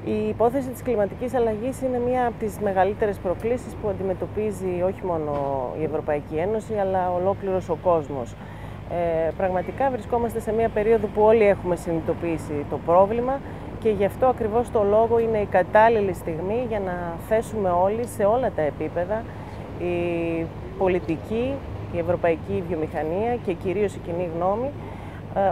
Η υπόθεση της κλιματικής αλλαγής είναι μία από τις μεγαλύτερες προκλήσεις που αντιμετωπίζει όχι μόνο η Ευρωπαϊκή Ένωση, αλλά ολόκληρος ο κόσμος. Πραγματικά βρισκόμαστε σε μία περίοδο που όλοι έχουμε συνειδητοποιήσει το πρόβλημα και γι' αυτό ακριβώς το λόγο είναι η κατάλληλη στιγμή για να θέσουμε όλοι σε όλα τα επίπεδα, η πολιτική, η ευρωπαϊκή βιομηχανία και κυρίως η κοινή γνώμη,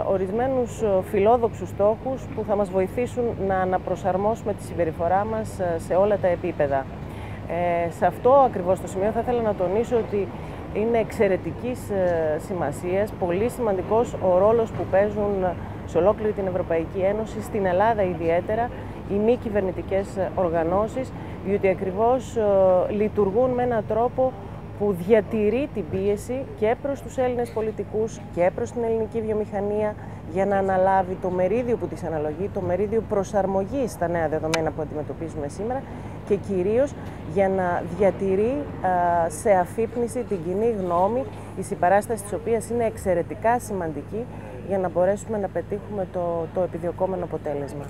ορισμένους φιλόδοξους στόχους που θα μας βοηθήσουν να αναπροσαρμόσουμε τη συμπεριφορά μας σε όλα τα επίπεδα. Σε αυτό ακριβώς το σημείο θα ήθελα να τονίσω ότι είναι εξαιρετικής σημασίας, πολύ σημαντικός ο ρόλος που παίζουν σε ολόκληρη την Ευρωπαϊκή Ένωση, στην Ελλάδα ιδιαίτερα, οι μη κυβερνητικές οργανώσεις, διότι ακριβώς λειτουργούν με έναν τρόπο που διατηρεί την πίεση και προς τους Έλληνες πολιτικούς και προς την ελληνική βιομηχανία για να αναλάβει το μερίδιο που της αναλογεί, το μερίδιο προσαρμογής στα νέα δεδομένα που αντιμετωπίζουμε σήμερα και κυρίως για να διατηρεί σε αφύπνιση την κοινή γνώμη, η συμπαράσταση της οποίας είναι εξαιρετικά σημαντική για να μπορέσουμε να πετύχουμε το επιδιωκόμενο αποτέλεσμα.